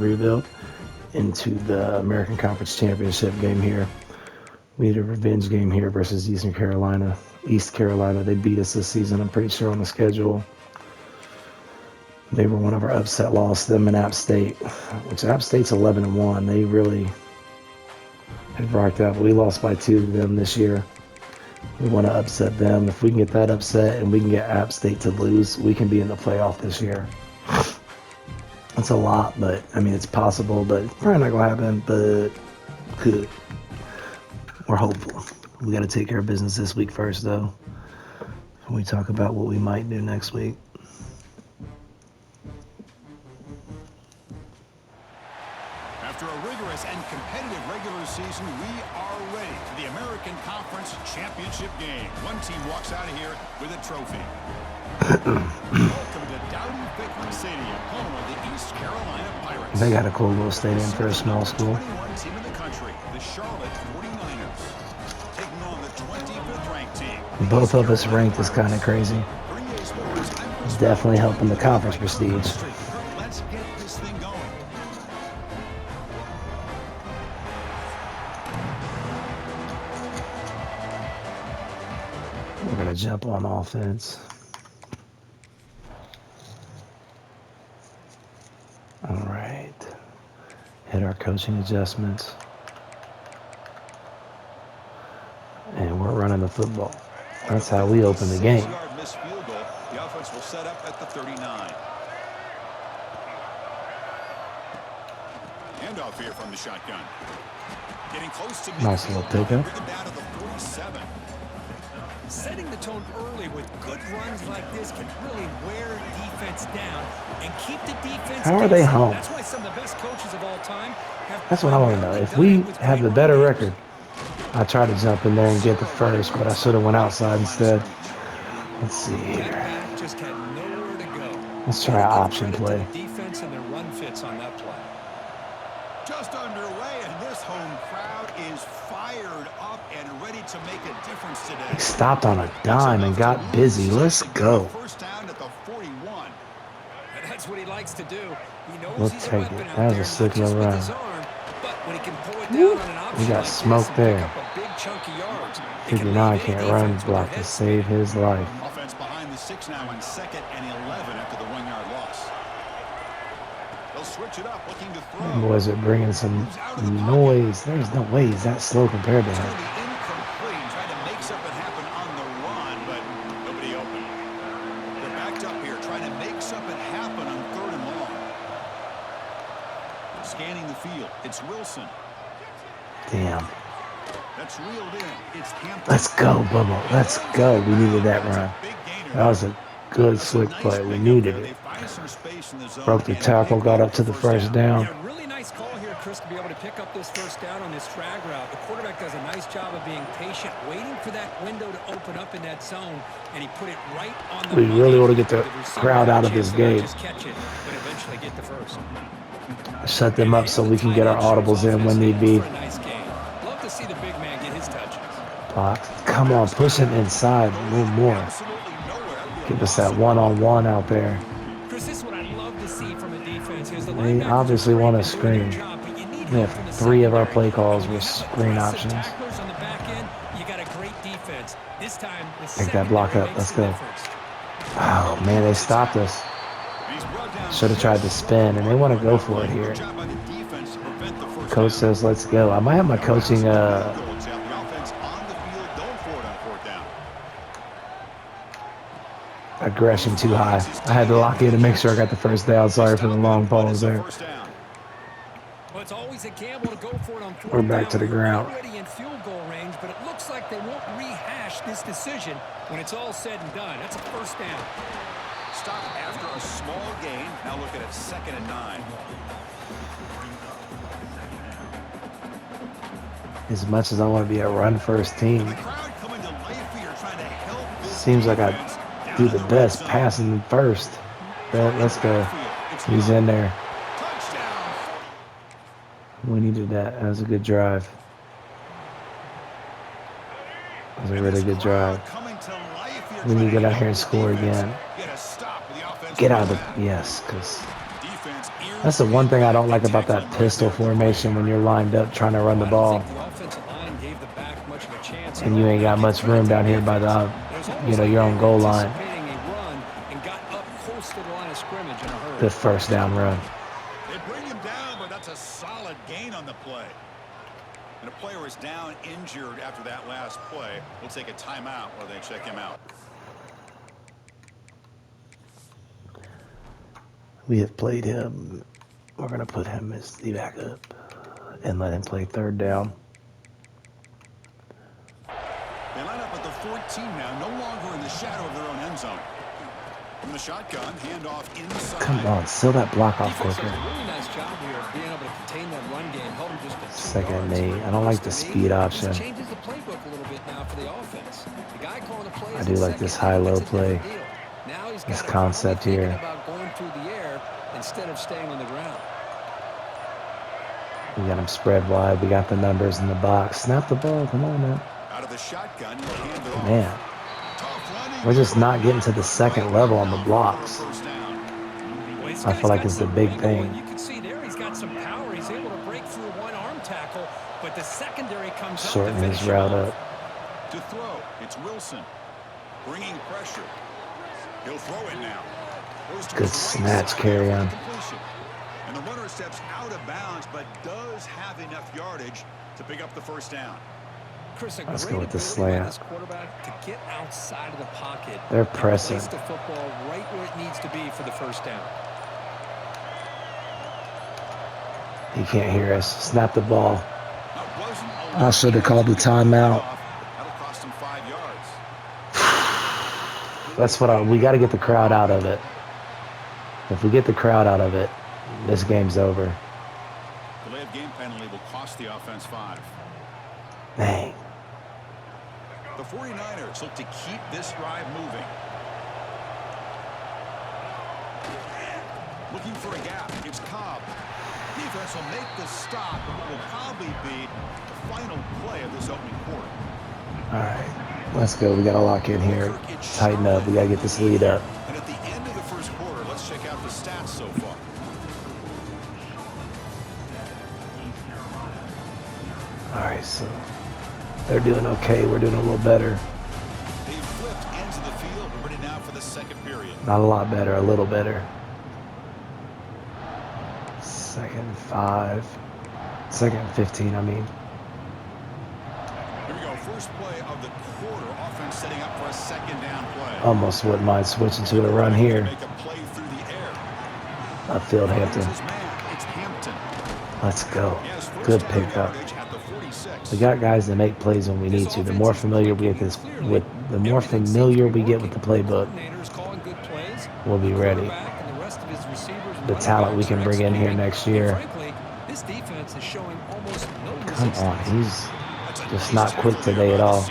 rebuild into the American Conference Championship game here. We need a revenge game here versus East Carolina. They beat us this season, I'm pretty sure, on the schedule. They were one of our upset losses, them and App State, which App State's 11-1. They really had rocked out, but we lost by 2 to them this year. We want to upset them. If we can get that upset and we can get App State to lose, we can be in the playoff this year. It's a lot, but I mean, it's possible, but it's probably not going to happen, but could. We're hopeful. We got to take care of business this week first, though. When we talk about what we might do next week. After a rigorous and competitive regular season, we are ready for the American Conference Championship game. One team walks out of here with a trophy. Welcome to Dowdy-Ficklen Stadium, home of the East Carolina Pirates. They got a cool little stadium for a small school. 21 team in the country, the Charlotte 49ers, taking on the 25th ranked team. Both of us ranked is kind of crazy. Definitely helping the conference prestige. Let's get this thing going. We're going to jump on offense. All right. Hit our coaching adjustments. And we're running the football. That's how we open the game. Missed field goal. The offense will set up at the 39. Handoff here from the shotgun. Getting close to nice little pickup. Down to the 47. Setting the tone early with good runs like this can really wear defense down and keep the defense. How are they home? That's why some of the best coaches of all time have. That's what I want to know. If we have the better record, I try to jump in there and get the first, but I should have went outside instead. Let's see here. Just had nowhere to go. Let's try an option play. Defense and their run fits on that play. Just underway, and this home crowd is fired up and ready to make a difference today. He stopped on a dime and got busy. Let's go. First down at the 41. And that's what he likes to do. He knows We'll he's a take weapon it. out That was there, a sick not just little with his run. arm, but when he can pull it down on an option We got like this smoked and there. pick up a big chunk of yards, it can 59 leave any can't run defense with block their to head save his life. Offense behind the 6 now in 2nd and 11 after the 1-yard loss. They'll switch it up, looking to throw. Them boys are bringing some noise. There's no way he's that slow compared to It's him. going to be incomplete, trying to make something happen on the run, but nobody open. They're backed up here, trying to make something happen on 3rd and long. Scanning the field, it's Wilson. Damn. That's reeled in. It's Hampton. Let's go, Bubba. Let's go. We needed that run. Big gainer. That was a good slick play. We needed it. Broke the tackle, got up to the first down. Yeah, really nice call here, Chris, to be able to pick up this first down on this drag route. The quarterback does a nice job of being patient, waiting for that window to open up in that zone, and he put it right on the We money. really want to get the crowd out of this game. Just catch it, but eventually get the first. Shut them up so we can get our audibles in when need be. Nice game. Love to see the big man get his touches. Box. Come on, push him inside a little more. Give us that one-on-one out there. Chris, this is what I love to see from a defense. Here's the They linebackers obviously are want great to at doing their screen. job, but you need We help from have the 3 of our secondary. play calls were When you have screen aggressive options. tacklers on the back end, you got a great defense. This time, the Take that block secondary up. makes Let's the go. difference. Oh, man, they stopped us. Should have tried to spin, and they want to go for it here. Coach says, let's go. I might have my coaching aggression too high. I had to lock in to make sure I got the first down. Sorry for the long pause there. Well, it's always a gamble to go for it on fourth We're back down. to the ground. They're already in field goal range, but it looks like they won't rehash this decision when it's all said and done. That's a first down. Stop after a small gain. Now look at it, 2nd and 9. As much as I want to be a run-first team, The crowd coming to life here, trying to help this seems like I defense do down the best passing first. But let's go. He's in there. touchdown. We needed that. That was a good drive. That was a really good drive. Coming to life here, We need to trying get out here and help the score defense again. get a stop with the offensive Get out of line. the... Yes, because Defense ear That's the one thing I don't like about that pistol formation when you're lined up trying to run the I don't ball. think the offensive line gave the back much of a chance And at you all. ain't got They much room threatened down the here by defense. the, It was almost like your they own were goal line. anticipating a run and got up close to the line of scrimmage in a hurry. The first down run. They bring him down, but that's a solid gain on the play. And a player is down injured after that last play. We'll take a timeout while they check him out. We have played him. We're going to put him as the backup and let him play third down. They line up at the 14 now, no longer in the shadow of their own end zone. From the shotgun, handoff inside. Come on, seal that block off Defense quicker. does a really nice job here of being able to contain that run game, held them just to 2 Second and yards. 8. I don't like the speed option. This changes the playbook a little bit now for the offense. The guy calling the plays I do like this high-low play. Now he's This got concept thinking here. about going through the air instead of staying on the ground. We got him spread wide. We got the numbers in the box. Snap the ball. Come on, man. Out of the shotgun, he'll hand it off. Man, Tough running. we're just not getting to the second level on the blocks. First down. Well, this I guy's feel like got it's the some big wiggle, thing. and you can see there he's got some power. He's able to break through one arm tackle, but the secondary comes Shorten up to his finish him route off. up. To throw, it's Wilson. Bringing pressure. He'll throw it now. Goes to Good his right snatch side carry for the on. completion. And the runner steps out of bounds, but does have enough yardage to pick up the first down. Chris, a Let's great go with the ability by slant. this quarterback to get outside of the pocket. They're and pressing. place the football right where it needs to be for the first down. He can't hear us. Snap the ball. That wasn't a I should have called the timeout. That'll cost him 5 yards. That's what we got to get the crowd out of it. If we get the crowd out of it, this game's over. Delay of game penalty will cost the offense 5. Dang. The 49ers look to keep this drive moving. Looking for a gap. It's Cobb. Defense will make the stop, but what will probably be the final play of this opening quarter. All right. Let's go. We got to lock in here. Tighten up. We got to get this lead up. And at the end of the first quarter, let's check out the stats so far. All right. So they're doing okay. We're doing a little better. They've flipped ends of the field. We're ready now for the second period. Not a lot better. A little better. 2nd and 5. 2nd and 15, I mean. Here we go. First play of the quarter. Offense setting up for a second down play. Almost wouldn't mind switching to a run here. Make a play through the air. Upfield Hampton. Here's his man. It's Hampton. Let's go. He has first Good down pickup. yardage at the 46. We got guys that make plays when we need to. The more familiar we get the more familiar we get with the playbook, we'll be ready. The talent we can bring in here next year. This defense is showing almost no Come on, resistance. he's just not quick today at all.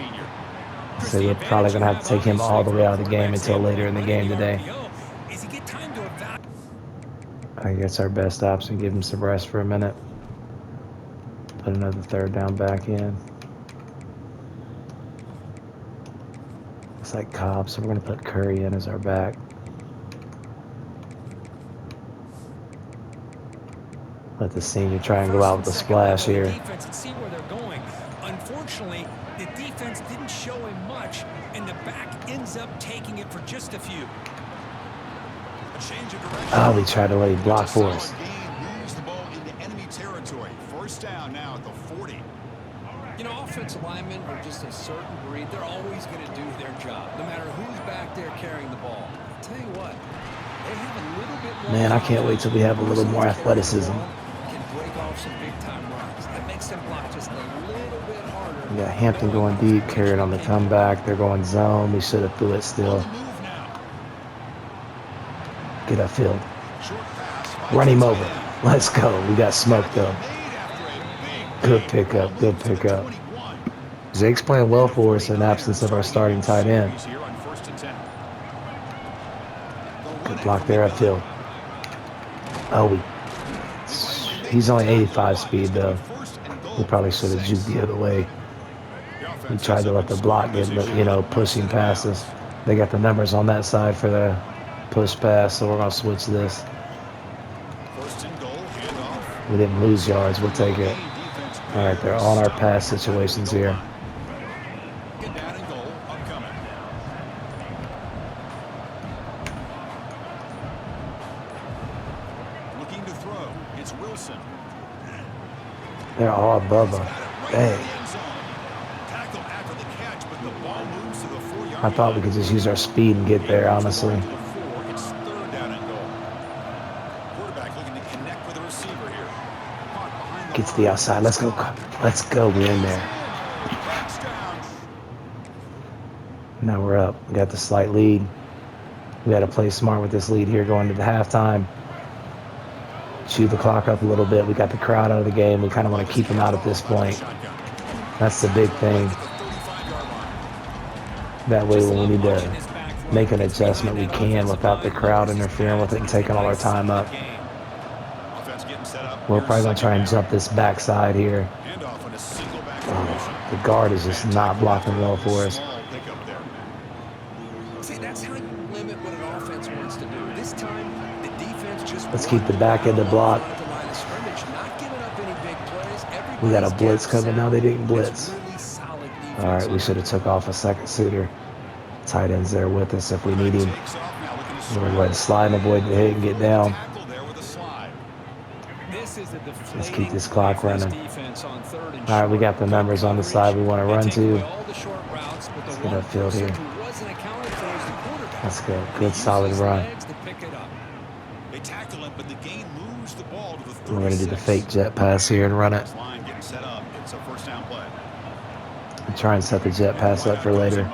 So we're probably gonna have to take him all the way out of the game until later in the game today. I guess our best option, give him some rest for a minute. Put another third down back in. Looks like Cobb, so we're gonna put Curry in as our back. Let the senior try and go out with a splash here. Defense and see where they're going. Unfortunately, the defense didn't show him much, and the back ends up taking it for just a few. A change of direction. Oh, we tried to lay block for us. Solid gain, moves the ball into enemy territory. First down now at the 40. You know, offensive linemen are just a certain breed. They're always going to do their job, no matter who's back there carrying the ball. I'll tell you what, they have a little bit more. Man, I can't wait till we have a little more athleticism. Can break off some big time runs. That makes them block just a little bit harder. We got Hampton going deep, carried on the comeback. They're going zone. We should have threw it still. On the move now. Get upfield. Short pass. Run him over. Let's go. We got smoked though. Made after a big Good play. pickup. Good Ball moves to the pickup. 21. Zake's playing well for us in absence of our starting tight end. Here on 1st and 10. Good block there upfield. Oh, he's only 85 speed though. We probably should have juked the other way. We tried to let the block get, pushing past us. They got the numbers on that side for the push pass, so we're gonna switch this. 1st and goal We didn't lose yards. We'll take it. All right, they're on our pass situations here. Get down and goal upcoming. Looking to throw. It's Wilson. They're all above us. Dang. Tackle after the catch, but the ball moves to the 4-yard I thought we could just use our speed and get there, honestly. It's third down and goal. Quarterback looking to connect with the receiver here. Caught behind the Get to the outside. Let's go. Let's go. We're in there. touchdown. Now we're up. We got the slight lead. We got to play smart with this lead here going to the halftime. Chew the clock up a little bit. We got the crowd out of the game. We kind of want to keep them out at this point. That's the big thing. That way when we need to make an adjustment, we can without the crowd interfering with it and taking all our time up. We're probably going to try and jump this backside here. The guard is just not blocking well for us. See, that's how you limit what an offense wants to do. This time, the defense just Let's keep the back end of the block. We got a blitz coming now. They didn't blitz. All right, we should have took off a second suitor. Tight end's there with us if we need him. We're going to go ahead and slide and avoid the hit and get down. Let's keep this clock running. All right, we got the numbers on the side we want to run to. Let's get upfield here. Let's go. Good, solid run. We're going to do the fake jet pass here and run it. And try and set the jet pass up for later.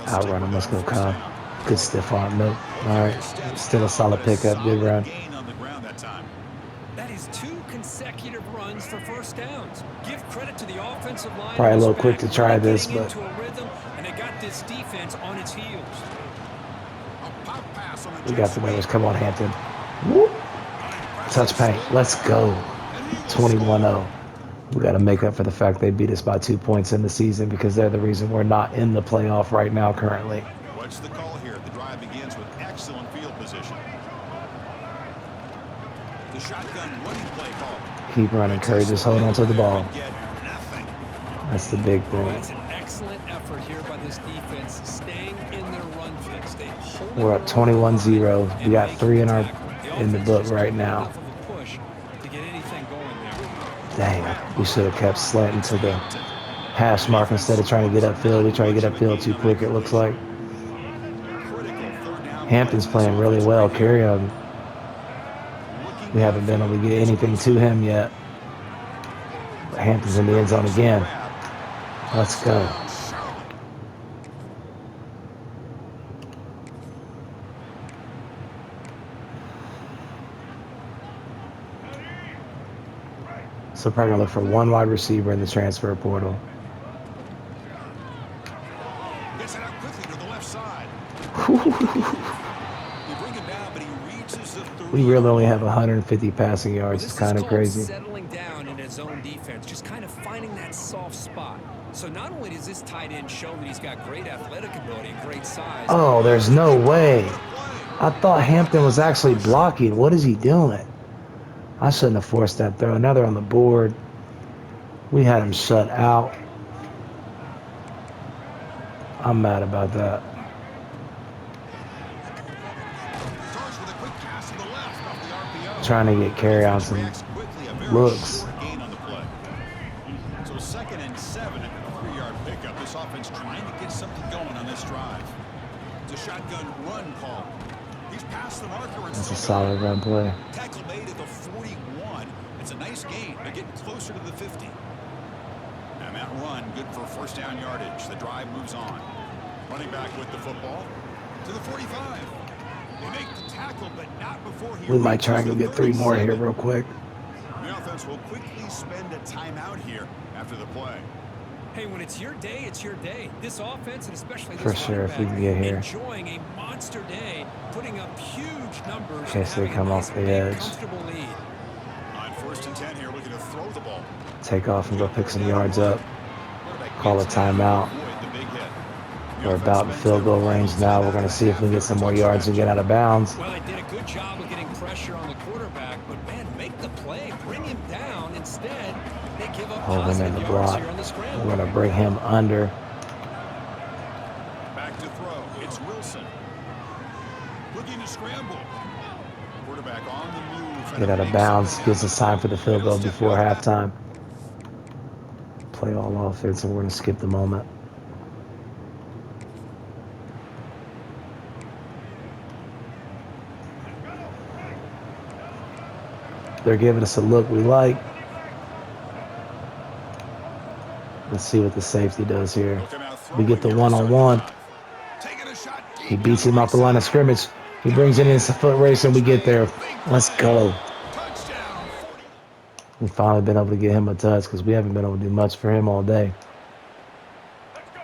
Outrun him. Let's go, Kyle. Good stiff arm. Nope. All right. Still a solid pickup. Good run. That is 2 consecutive runs for first downs. Give credit to the offensive line. Probably a little quick to try this, but and they got this defense on its heels. We got the numbers. Come on, Hampton. Whoop. Touch paint. Let's go. 21-0. We got to make up for the fact they beat us by 2 points in the season because they're the reason we're not in the playoff right now currently. What's the call here? The drive begins with excellent field position. The shotgun running play call. Keep running, Curry. Just hold on to the ball. That's the big thing. That's an excellent effort here by this defense, staying in their run fix. We're up 21-0. We got 3 in the book right now. Dang, we should have kept slanting to the hash mark instead of trying to get upfield. We try to get upfield too quick, it looks like. Hampton's playing really well. Carry-on. We haven't been able to get anything to him yet. But Hampton's in the end zone again. Let's go. So probably gonna look for 1 wide receiver in the transfer portal. Gets it out quickly to the left side. We really only have 150 passing yards. It's kind of crazy. Settling down in his zone defense, just kind of finding that soft spot. So not only does this tight end show that he's got great athletic ability and great size. Oh, there's no way. I thought Hampton was actually blocking. What is he doing? I shouldn't have forced that throw. Now they're on the board. We had him shut out. I'm mad about that. Trying to get carry on some looks. So 2nd and 7 at the 3-yard pickup. This offense trying to get something going on this drive. It's a shotgun run call. He's past the marker. That's a solid run play. Tackle made at the 41. It's a nice gain. They're getting closer to the 50. And that run good for first down yardage. The drive moves on. Running back with the football to the 45. They make the tackle, but not before he. We might try and go get 3 more here real quick. The offense will quickly spend a timeout here after the play. Hey, when it's your day, it's your day. This offense, and especially this For sure, if we can get here. Enjoying a monster day, putting up huge numbers. Okay, so they come off the edge. On 1st and 10 here, looking to throw the ball. Take off and go pick some yards up. Call a timeout. We're about in field goal range now. We're going to see if we can get some more yards and get out of bounds. Well, they did a good job of getting pressure on the quarterback, but man, make the play, bring him down. Instead, they give up Hold him in positive the yards block. here on the We're scramble. going to bring him under. Back to throw. It's Wilson. Looking to scramble. Quarterback on the move. Get out of bounds. Gives us time for the field goal before halftime. Play all offense, and we're going to skip the moment. They're giving us a look we like. Let's see what the safety does here. We get the one-on-one. He beats him off the line of scrimmage. He brings it in his foot race, and we get there. Let's go. We've finally been able to get him a touch because we haven't been able to do much for him all day.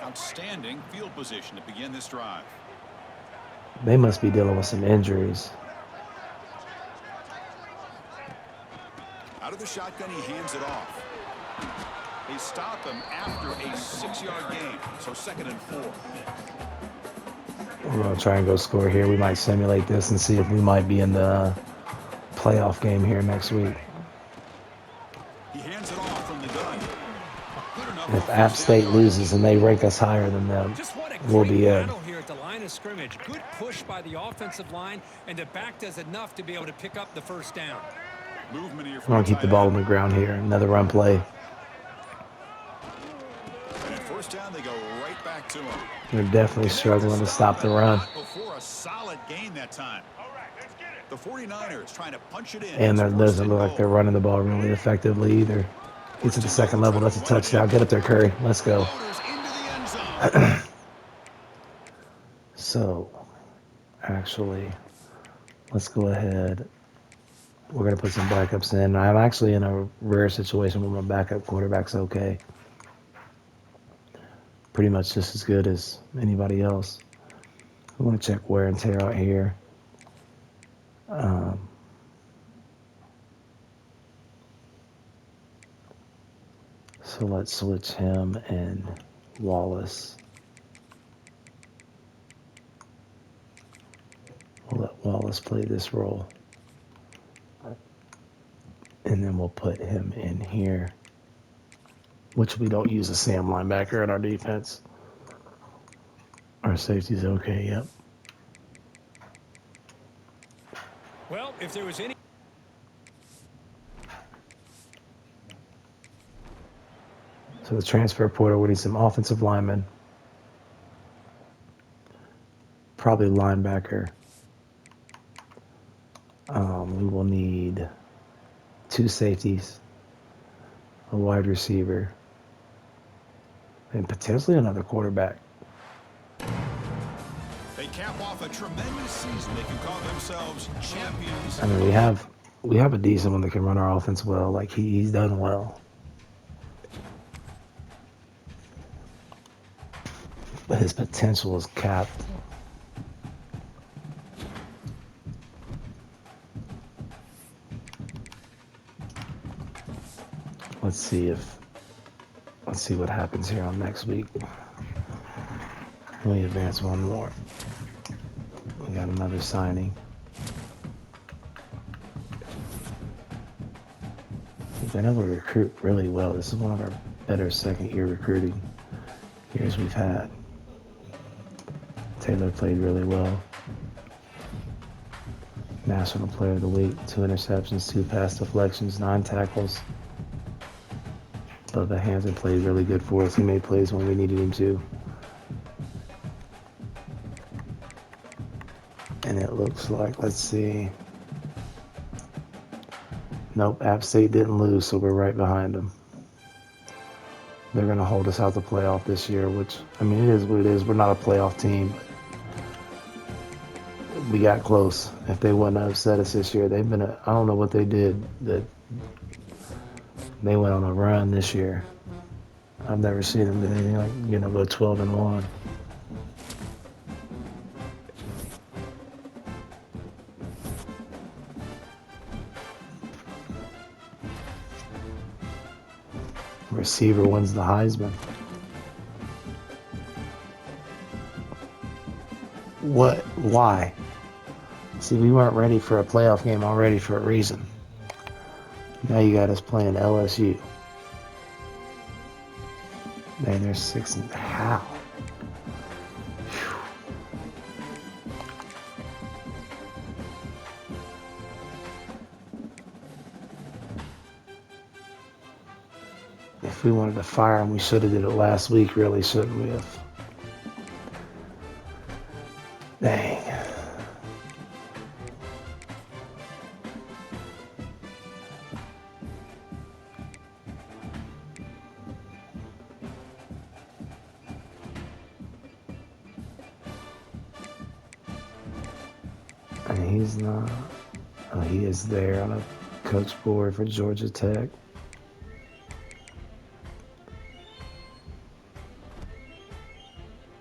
Outstanding field position to begin this drive. They must be dealing with some injuries. Out of the shotgun, he hands it off. They stop him after a 6-yard gain, so 2nd and 4. We're going to try and go score here. We might simulate this and see if we might be in the playoff game here next week. He hands it off from the gun. And if App State loses and they rank us higher than them, we'll be in. Here at the line of scrimmage. Good push by the offensive line, and the back does enough to be able to pick up the first down. Movement here. We're going to keep the ball on the ground here. Another run play. And at first down, they go right back to him. They're definitely struggling to stop the run. Before a solid gain that time. The 49ers trying to punch it in. And it doesn't look like they're running the ball really effectively either. Get to the second level. That's a touchdown. Get up there, Curry. Let's go. So, actually, let's go ahead. We're going to put some backups in. I'm actually in a rare situation where my backup quarterback's okay. Pretty much just as good as anybody else. I want to check wear and tear out here. So let's switch him and Wallace. We'll let Wallace play this role. And then we'll put him in here, which we don't use a Sam linebacker in our defense. Our safety's okay, yep. Well, if there was any... So the transfer portal, we need some offensive linemen. Probably linebacker. We will need 2 safeties, a wide receiver, and potentially another quarterback. They cap off a tremendous season. They can call themselves champions. I mean, we have a decent one that can run our offense well. Like he's done well. But his potential is capped. Let's see what happens here on next week. Let me advance one more. We got another signing. We've been able to recruit really well. This is one of our better second-year recruiting years we've had. Taylor played really well. National Player of the Week, 2 interceptions, 2 pass deflections, 9 tackles. But the Hampton played really good for us. He made plays when we needed him to. And it looks like, let's see. Nope, App State didn't lose, so we're right behind them. They're going to hold us out the playoff this year, which, I mean, it is what it is. We're not a playoff team. We got close. If they wouldn't have upset us this year, they've been, I don't know what they did. That they went on a run this year. I've never seen them do anything like, go 12-1. Receiver wins the Heisman. What? Why? See, we weren't ready for a playoff game already for a reason. Now you got us playing LSU. Man, they're 6 and how? If we wanted to fire him, we should have did it last week, really, shouldn't we have? Dang. And he's not. Oh, he is there on a coach board for Georgia Tech.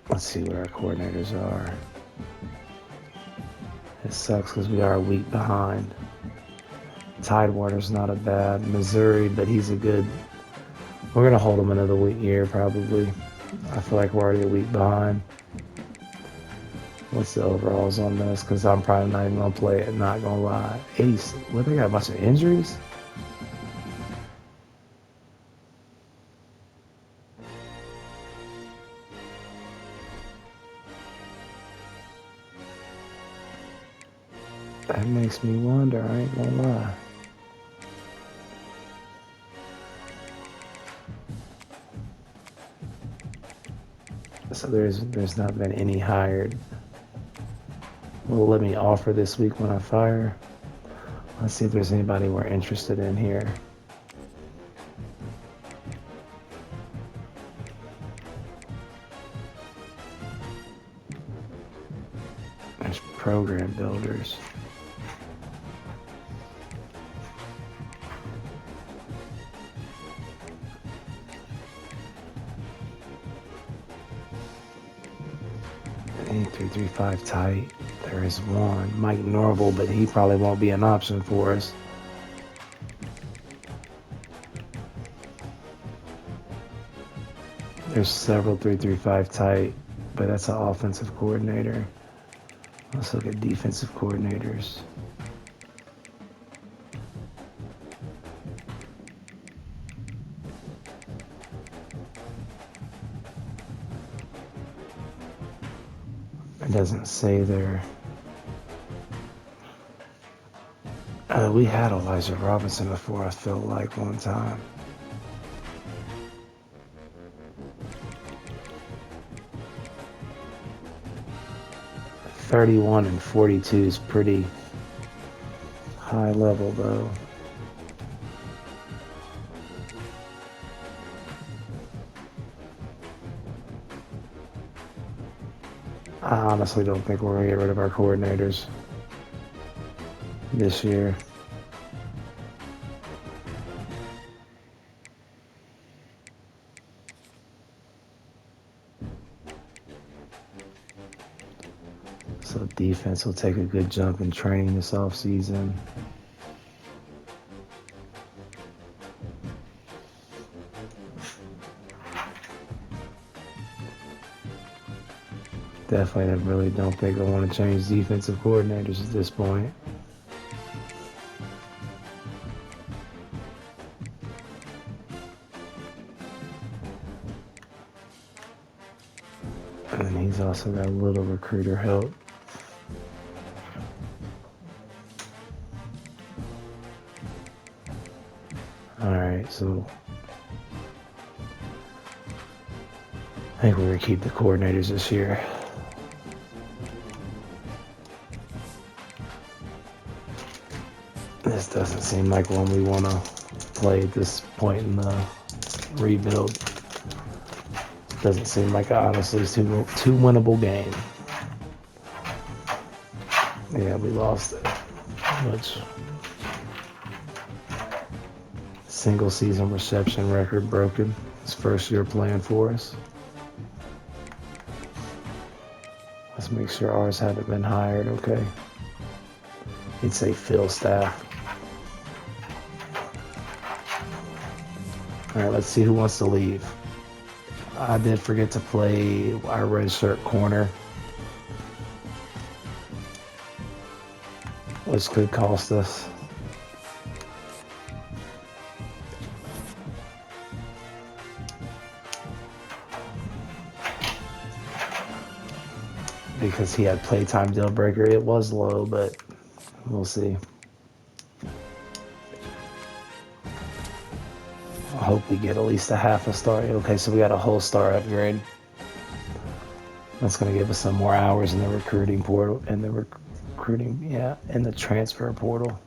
Let's see what our coordinators are. It sucks because we are a week behind. Tidewater's not a bad Missouri, but he's a good. We're gonna hold him another year probably. I feel like we're already a week behind. What's the overalls on this? Because I'm probably not even gonna play it. Not gonna lie. 80. What, they got a bunch of injuries? That makes me wonder. I ain't gonna lie. So there's not been any hired. Will let me offer this week when I fire. Let's see if there's anybody we're interested in here. There's program builders. .335 tight. There is one. Mike Norval, but he probably won't be an option for us. There's several 335 tight, but that's an offensive coordinator. Let's look at defensive coordinators. It doesn't say there. We had Elijah Robinson before, I felt like, one time. .31 and 42 is pretty high level, though. I honestly don't think we're going to get rid of our coordinators this year. So defense will take a good jump in training this offseason. Definitely really don't think I want to change defensive coordinators at this point. And he's also got a little recruiter help. Alright, so I think we're going to keep the coordinators this year. This doesn't seem like one we want to play at this point in the rebuild. Doesn't seem like, honestly, it's too winnable game. Yeah, we lost it. Which single season reception record broken. His first year playing for us. Let's make sure ours haven't been hired, okay? It'd say Phil Staff. Alright, let's see who wants to leave. I did forget to play our red shirt corner. which could cost us. Because he had playtime deal breaker. It was low, but we'll see. I hope we get at least a half a star. Okay, so we got a whole star upgrade. That's going to give us some more hours in the recruiting portal, in the recruiting, yeah, in the transfer portal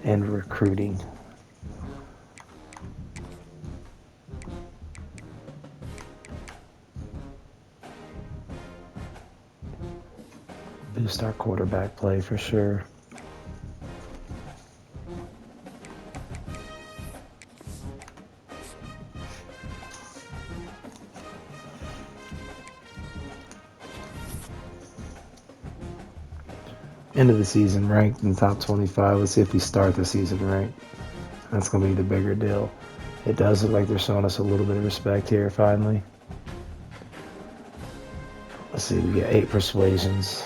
and recruiting. Boost our quarterback play for sure. End of the season ranked in the top 25. Let's see if we start the season ranked. That's going to be the bigger deal. It does look like they're showing us a little bit of respect here finally. Let's see, we get 8 persuasions.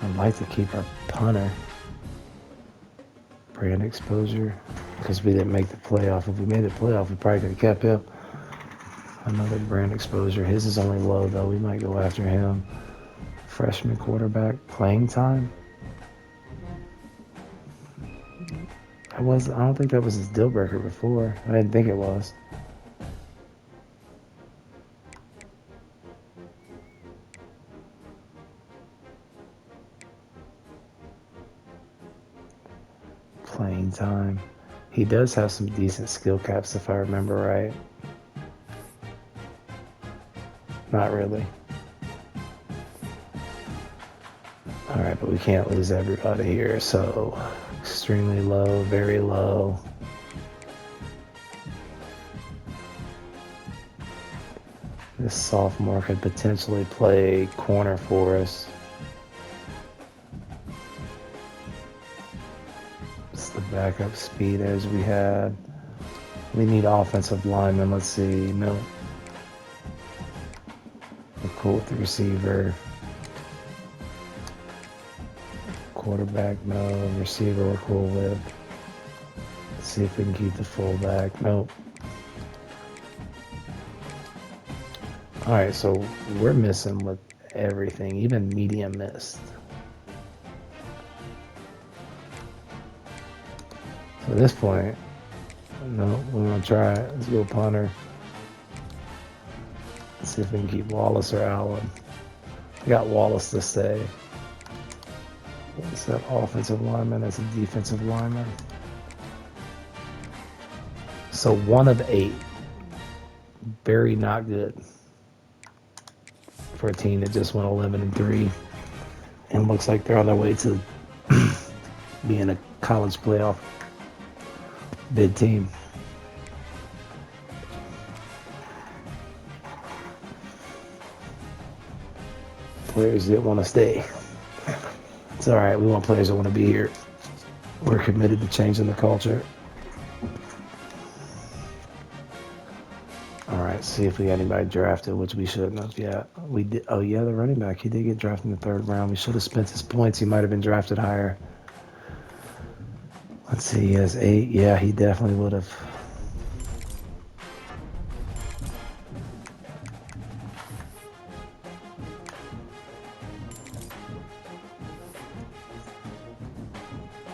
I'd like to keep our punter. Brand exposure. Because we didn't make the playoff. If we made the playoff, we probably could have kept him. Another brand exposure. His is only low, though. We might go after him. Freshman quarterback. Playing time? I don't think that was his deal breaker before. I didn't think it was. Playing time. He does have some decent skill caps if I remember right. Not really. Alright, but we can't lose everybody here, so extremely low, very low. This sophomore could potentially play corner for us. It's the backup speed as we had. We need offensive linemen. Let's see. No. We're cool with the receiver. Quarterback, no. Receiver, we're cool with. Let's see if we can keep the fullback. Nope. Alright, so we're missing with everything. Even medium missed. So at this point, no, we're going to try it. Let's go punter. Let's see if we can keep Wallace or Allen. We got Wallace to stay. What's that offensive lineman? That's a defensive lineman. So 1 of 8. Very not good for a team that just went 11-3 and looks like they're on their way to being a college playoff bid team. Players that want to stay. It's all right. We want players that want to be here. We're committed to changing the culture. All right, see if we got anybody drafted, which we shouldn't have yet. We did. Oh yeah, the running back. He did get drafted in the 3rd round. We should have spent his points. He might have been drafted higher. Let's see. He has 8. Yeah, he definitely would have.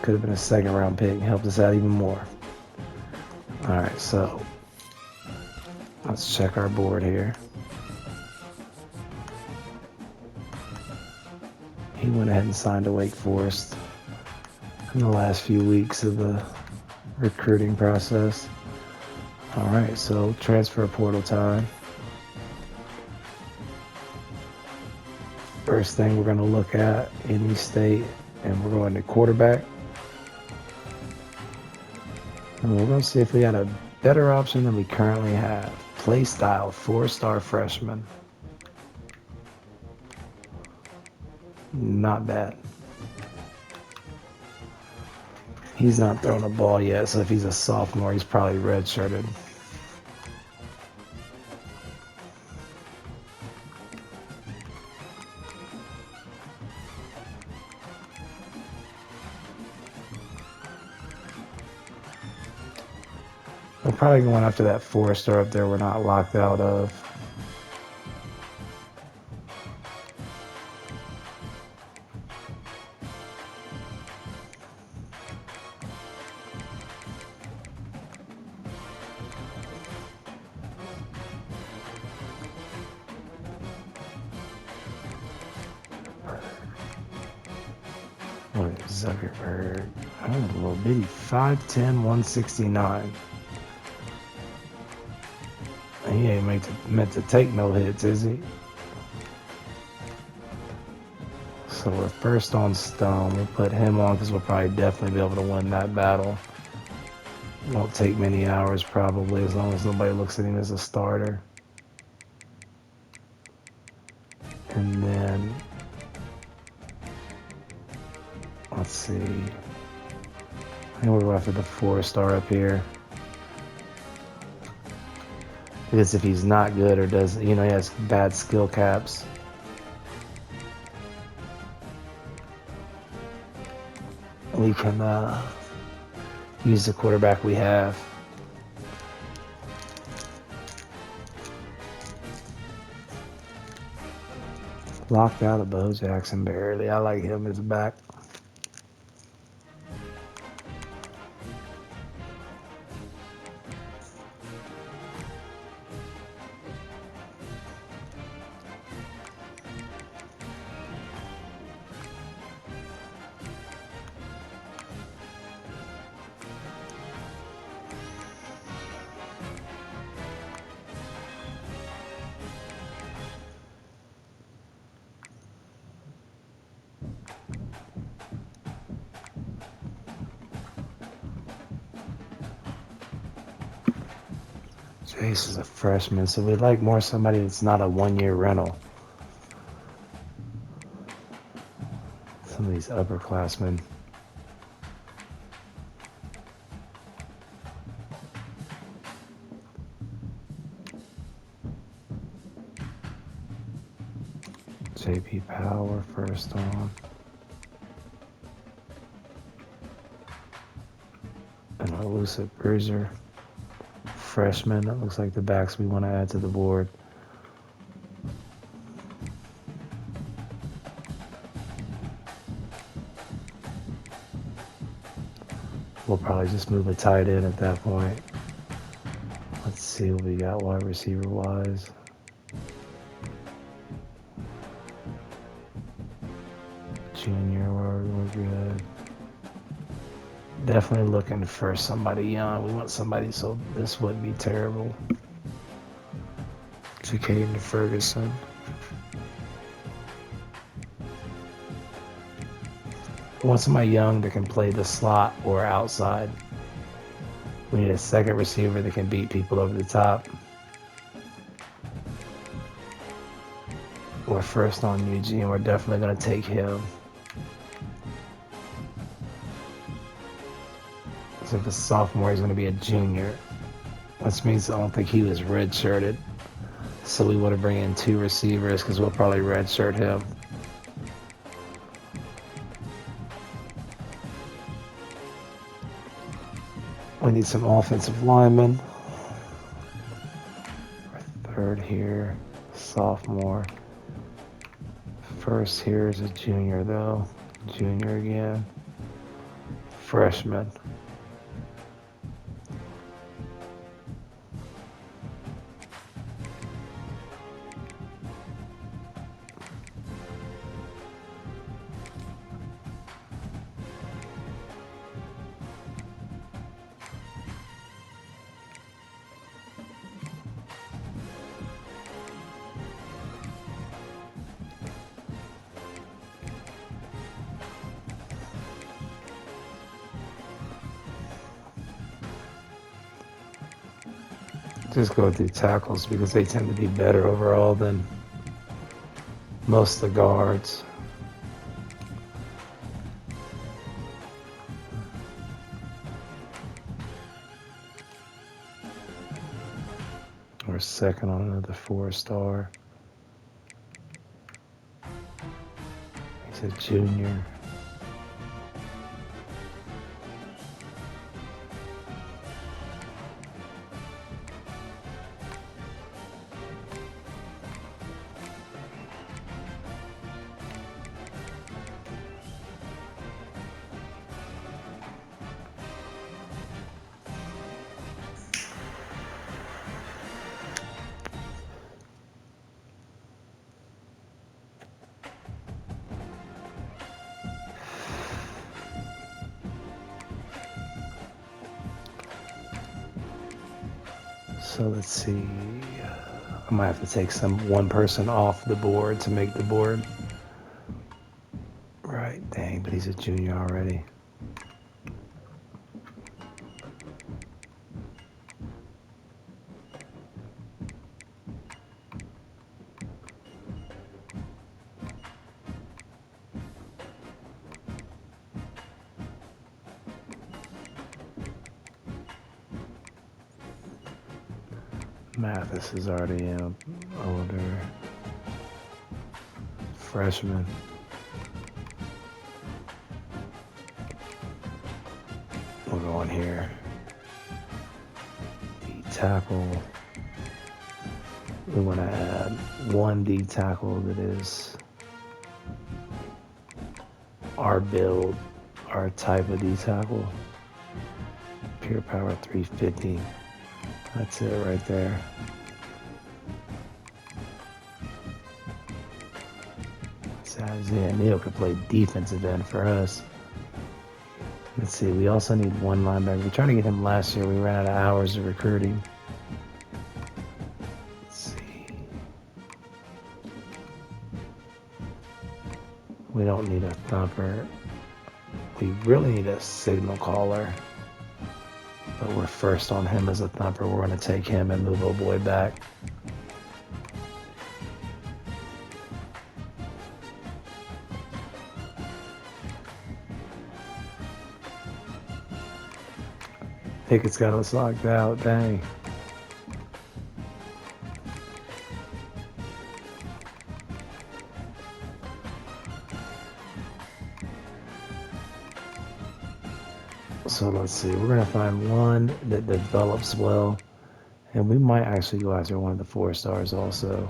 Could have been a 2nd round pick and helped us out even more. All right, so let's check our board here. He went ahead and signed to Wake Forest in the last few weeks of the recruiting process. All right, so transfer portal time. First thing we're going to look at, any state, and we're going to quarterback. And we're going to see if we got a better option than we currently have. Play style, 4-star freshman. Not bad. He's not throwing a ball yet, so if he's a sophomore, he's probably redshirted. We're probably going after that 4-star up there we're not locked out of. What is Zuckerberg? Oh, a little bitty. 5'10", 169. He ain't meant to take no hits, is he? So we're first on Stone. We'll put him on because we'll probably definitely be able to win that battle. Won't take many hours probably, as long as nobody looks at him as a starter. And then, let's see. I think we'll go after the 4-star up here. Because if he's not good or does, he has bad skill caps. We can use the quarterback we have. Locked out of Bo Jackson barely. I like him as a back. Jace is a freshman, so we'd like more somebody that's not a one-year rental. Some of these upperclassmen. JP Power first on. And an elusive bruiser. Freshman. That looks like the backs we want to add to the board. We'll probably just move a tight end at that point. Let's see what we got wide receiver wise. Junior, we're good. Definitely looking for somebody young. We want somebody so this wouldn't be terrible. Jacaden Ferguson. We want somebody young that can play the slot or outside. We need a second receiver that can beat people over the top. We're first on Eugene. We're definitely going to take him. So if a sophomore, he's going to be a junior. Which means I don't think he was redshirted. So we want to bring in 2 receivers because we'll probably redshirt him. We need some offensive linemen. Our third here, sophomore. First here is a junior though. Junior again. Freshman. Just go through tackles because they tend to be better overall than most of the guards. We're second on another 4-star. He's a junior. So let's see. I might have to take one person off the board to make the board. Right, dang, but he's a junior already. Mathis is already an older freshman. We'll go on here. D tackle. We want to add one D tackle that is our build, our type of D tackle. Pure power 350. That's it right there. So Isaiah Neal could play defensive end for us. Let's see, we also need one linebacker. We tried to get him last year. We ran out of hours of recruiting. Let's see. We don't need a thumper. We really need a signal caller. But we're first on him as a thumper. We're going to take him and move old boy back. Pickett's got us locked out. Dang. So let's see. We're going to find one that develops well. And we might actually go after one of the 4 stars also.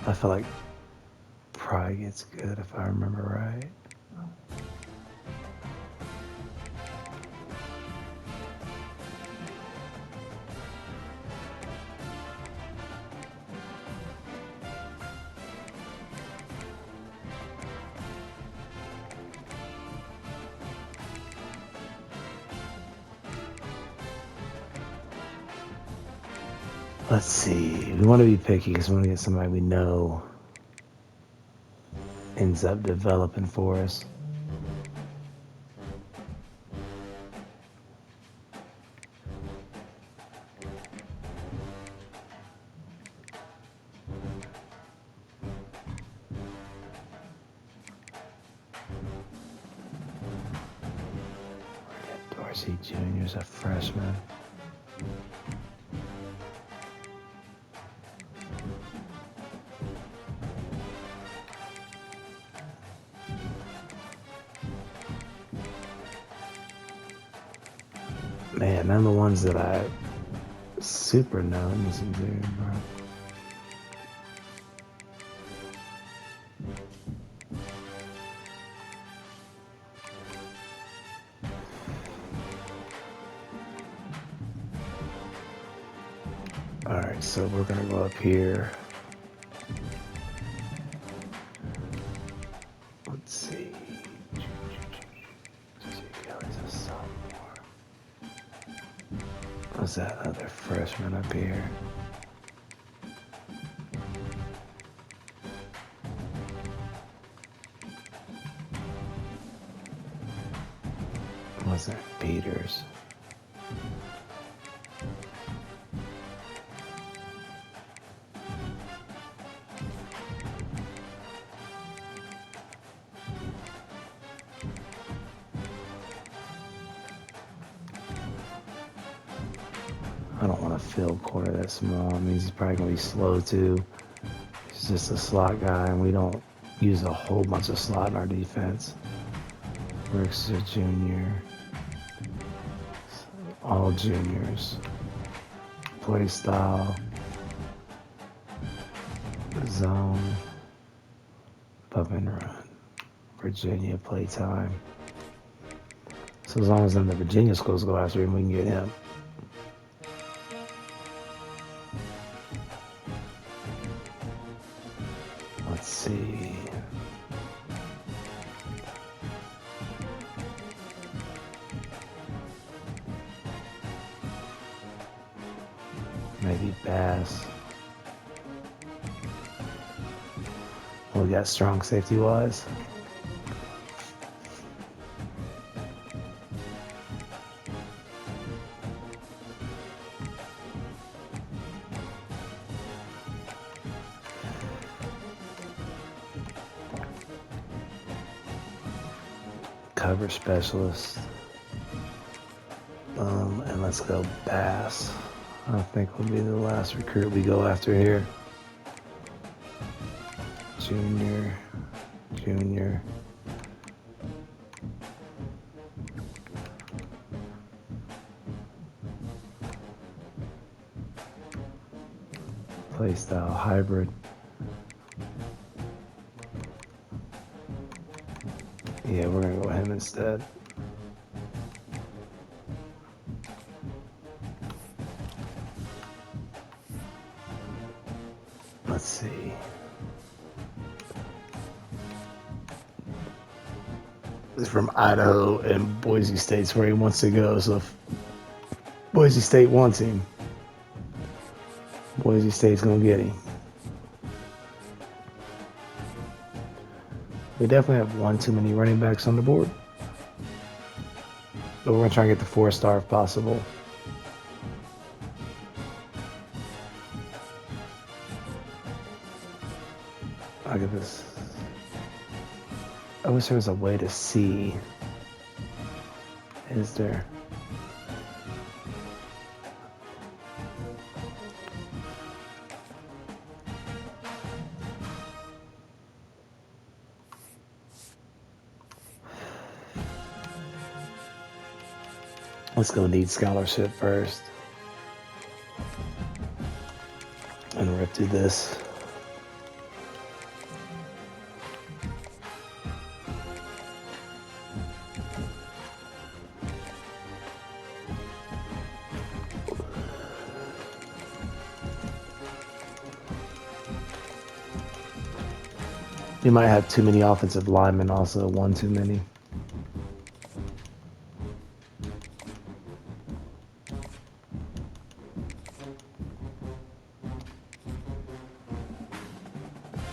I feel like probably gets good if I remember right. Let's see. We want to be picky because we want to get somebody we know ends up developing for us. Dorsey Jr.'s a freshman. Man, none of the ones that I super know. Let me see, bro. All right, so we're gonna go up here. Let's see. What's that other freshman up here? What's that? Peters. I don't want to field corner that small. It means he's probably going to be slow too. He's just a slot guy, and we don't use a whole bunch of slot in our defense. Brooks is a junior. All juniors. Play style. Zone. Bump and run. Virginia playtime. So as long as none of the Virginia schools go after him, we can get him. Let's see. Maybe Bass. We got strong safety wise. Cover specialist. And let's go Bass. I think will be the last recruit we go after here. Junior. Play style hybrid. Yeah, we're gonna go him instead. Let's see. He's from Idaho, and Boise State's where he wants to go. So if Boise State wants him, Boise State's gonna get him. We definitely have one too many running backs on the board, but we're gonna try and get the 4-star if possible. Look at this. I wish there was a way to see. Is there? Let's go need scholarship first. And rip through this. We might have too many offensive linemen also, one too many.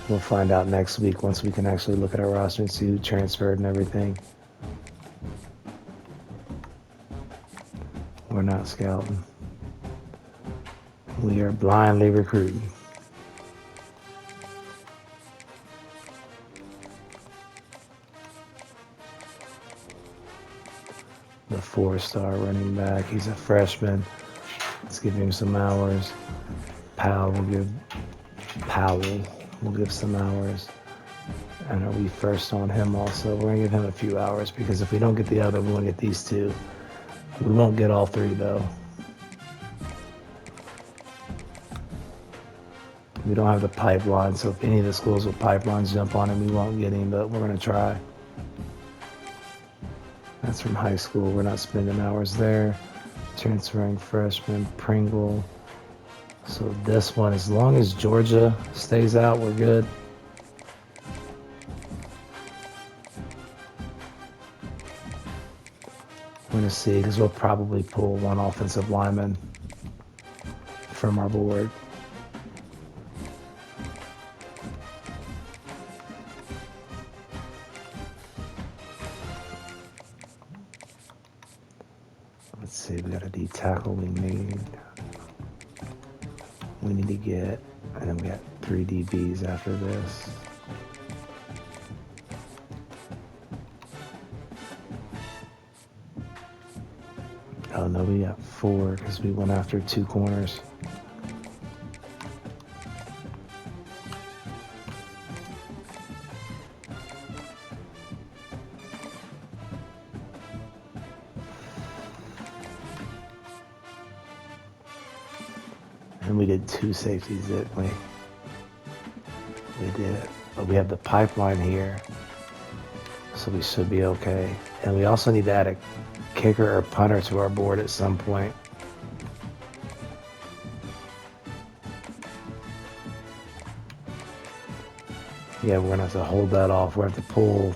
We'll find out next week once we can actually look at our roster and see who transferred and everything. We're not scouting. We are blindly recruiting. The 4-star running back. He's a freshman. Let's give him some hours. Powell will give some hours. And are we first on him also? We're gonna give him a few hours because if we don't get the other, we'll get these two. We won't get all three though. We don't have the pipeline, so if any of the schools with pipelines jump on him, we won't get him, but we're gonna try. That's from high school. We're not spending hours there. Transferring freshman, Pringle. So this one, as long as Georgia stays out, we're good. We're going to see, because we'll probably pull one offensive lineman from our board. Let's see, we got a D tackle we need. We need to get, and then we got 3 DBs after this. Oh no, we got 4 because we went after 2 corners. And we did 2 safeties, didn't we? We did. But we have the pipeline here. So we should be okay. And we also need to add a kicker or punter to our board at some point. Yeah, we're going to have to hold that off. We're going to have to pull.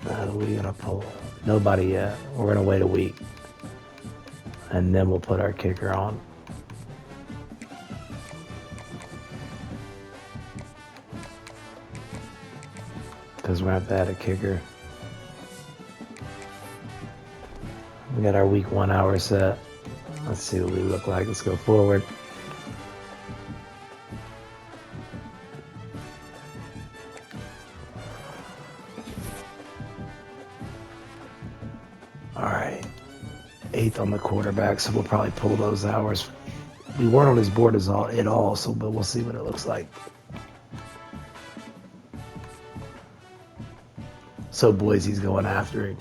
Who are we going to pull? Nobody yet. We're going to wait a week. And then we'll put our kicker on. Because we're going to have to add a kicker. We got our week 1 hour set. Let's see what we look like. Let's go forward. All right. 8th on the quarterback, so we'll probably pull those hours. We weren't on his board at all, so but we'll see what it looks like. So Boise's going after him.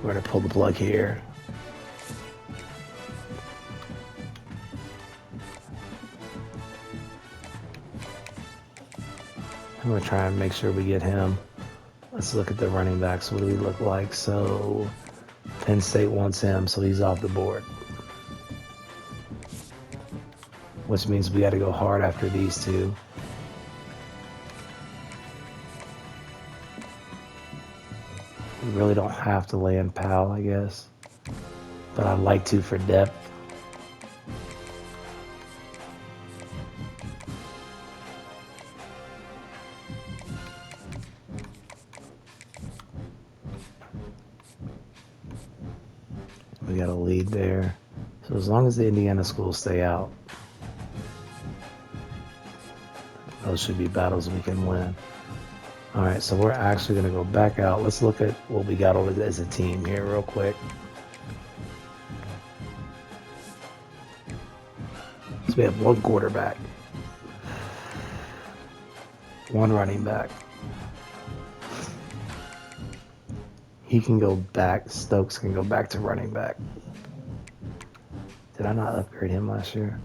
We're going to pull the plug here. I'm going to try and make sure we get him. Let's look at the running backs. What do we look like? So Penn State wants him, so he's off the board. Which means we got to go hard after these two. We really don't have to land Powell, I guess. But I'd like to for depth. We got a lead there. So as long as the Indiana schools stay out, those should be battles we can win. All right, so we're actually going to go back out. Let's look at what we got as a team here real quick. So we have 1 quarterback, 1 running back. He can go back. Stokes can go back to running back. Did I not upgrade him last year?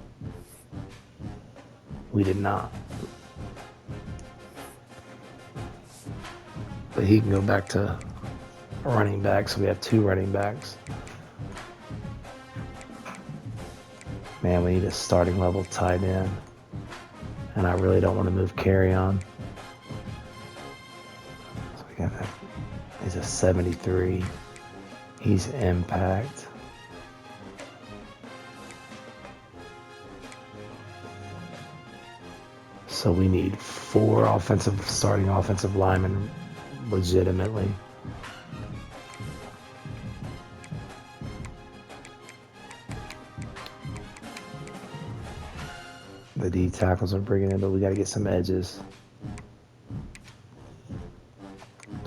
We did not. But he can go back to running back, so we have 2 running backs. Man, we need a starting level tight end. And I really don't want to move carry on. So we got that. He's a 73. He's impact. So we need 4 starting offensive linemen legitimately. The D tackles are bringing in, but we got to get some edges.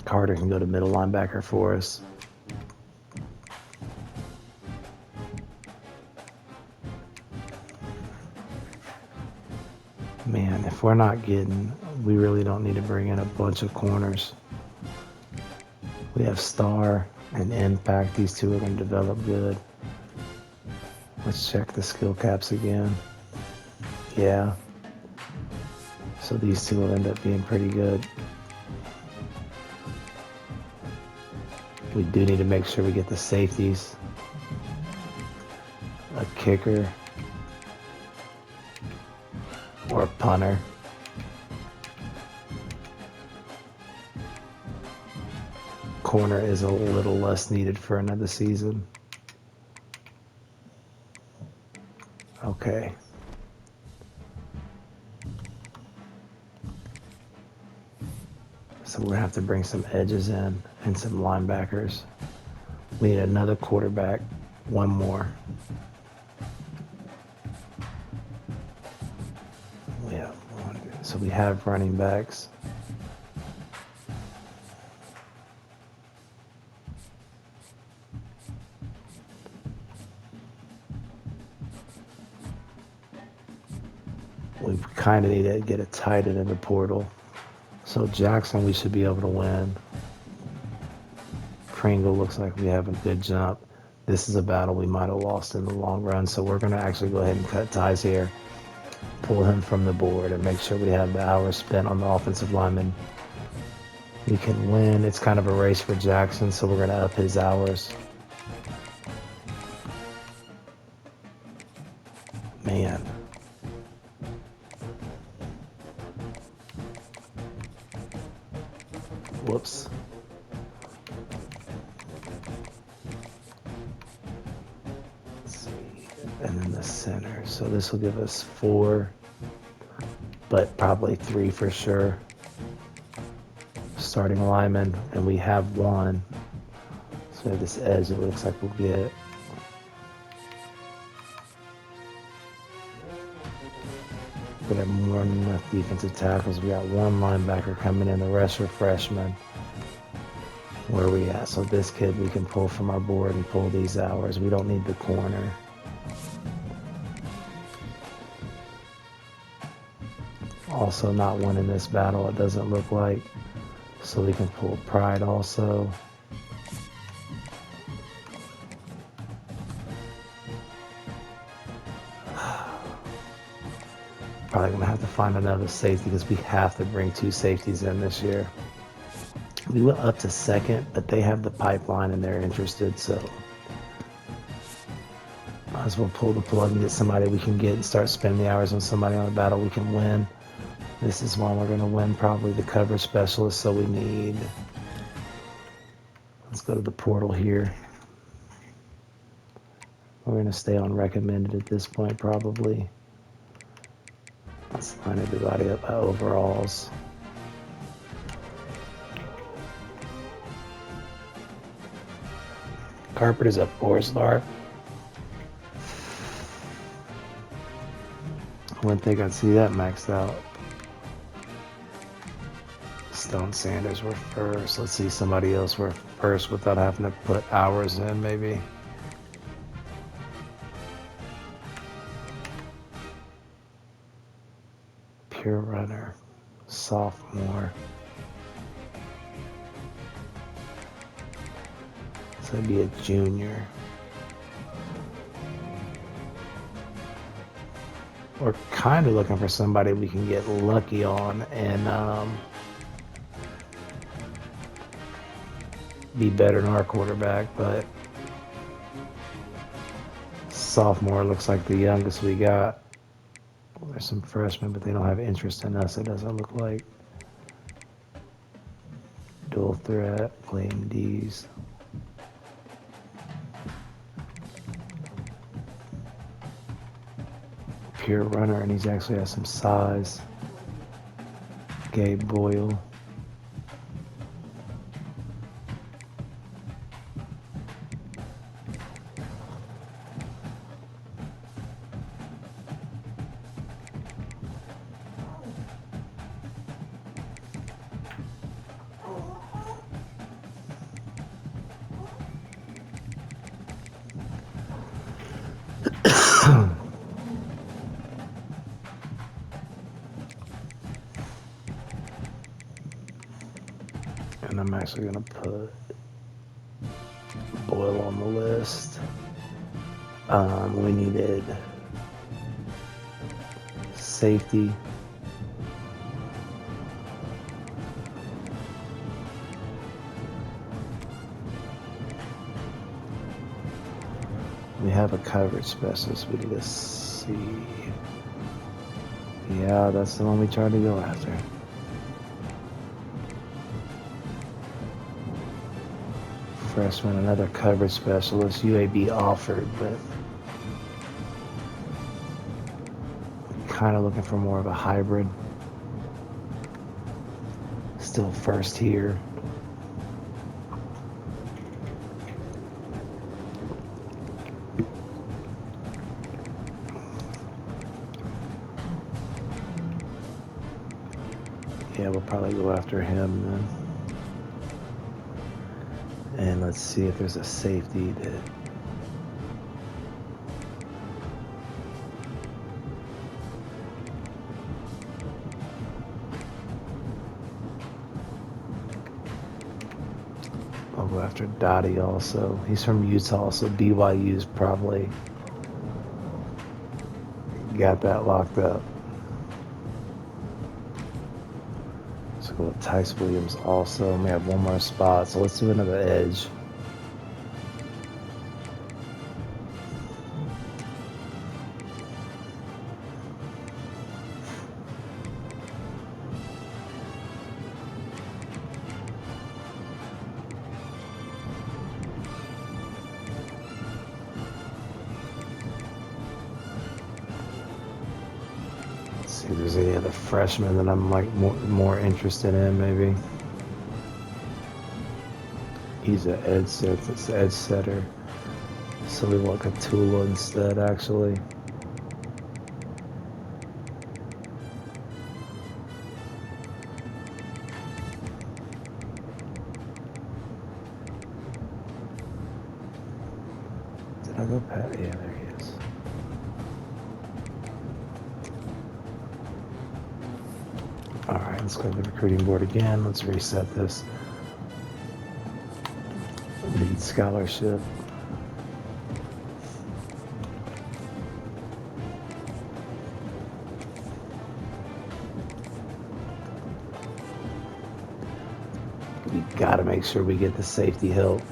Carter can go to middle linebacker for us. Man, if we're not getting, we really don't need to bring in a bunch of corners. We have Star and Impact. These 2 are going to develop good. Let's check the skill caps again. Yeah. So these 2 will end up being pretty good. We do need to make sure we get the safeties. A kicker. Or a punter. Corner is a little less needed for another season. Okay. So we're going to have to bring some edges in and some linebackers. We need another quarterback. 1 more. We have 1. So we have running backs. We kind of need to get a tight end in the portal. So Jackson, we should be able to win. Pringle looks like we have a good jump. This is a battle we might have lost in the long run, so we're going to actually go ahead and cut ties here, pull him from the board, and make sure we have the hours spent on the offensive lineman. We can win. It's kind of a race for Jackson, so we're going to up his hours. Man. Whoops. Let's see. And then the center. So this will give us 4, but probably 3 for sure. Starting lineman, and we have 1. So this edge, it looks like we'll get. We have more than enough defensive tackles. We got 1 linebacker coming in. The rest are freshmen. Where are we at? So this kid we can pull from our board and pull these hours. We don't need the corner. Also not winning this battle, it doesn't look like. So we can pull Pride also. Probably going to have to find another safety because we have to bring 2 safeties in this year. We went up to 2nd, but they have the pipeline and they're interested, so might as well pull the plug and get somebody we can get and start spending the hours on somebody on a battle we can win. This is one we're going to win, probably the coverage specialist, so we need. Let's go to the portal here. We're going to stay on recommended at this point, probably. Let's line everybody up by overalls. Carpet is a 4-star. I wouldn't think I'd see that maxed out. Stone Sanders were first. Let's see somebody else were first without having to put hours in, maybe. Pure runner, sophomore. So it'd be a junior. We're kind of looking for somebody we can get lucky on and be better than our quarterback, but sophomore looks like the youngest we got. There's some freshmen, but they don't have interest in us, it doesn't look like. Dual threat, playing D's. Pure runner, and he's actually has some size. Gabe Boyle. And I'm actually going to put Boyle on the list. We needed safety. We have a coverage specialist. We need to see. Yeah, that's the one we tried to go after. Freshman, another coverage specialist. UAB offered, but kind of looking for more of a hybrid. Still first here. Yeah, we'll probably go after him then. And let's see if there's a safety that I'll go after Dottie also. He's from Utah, so BYU's probably got that locked up. Let's go with Tice Williams also. We have one more spot, so let's do another edge. See if there's any other freshmen that I'm like more interested in, maybe. He's an edge setter. So we want Catula instead, actually. Did I go past? Yeah, there he is. Alright, let's go to the recruiting board again. Let's reset this. Lead scholarship. We gotta make sure we get the safety help.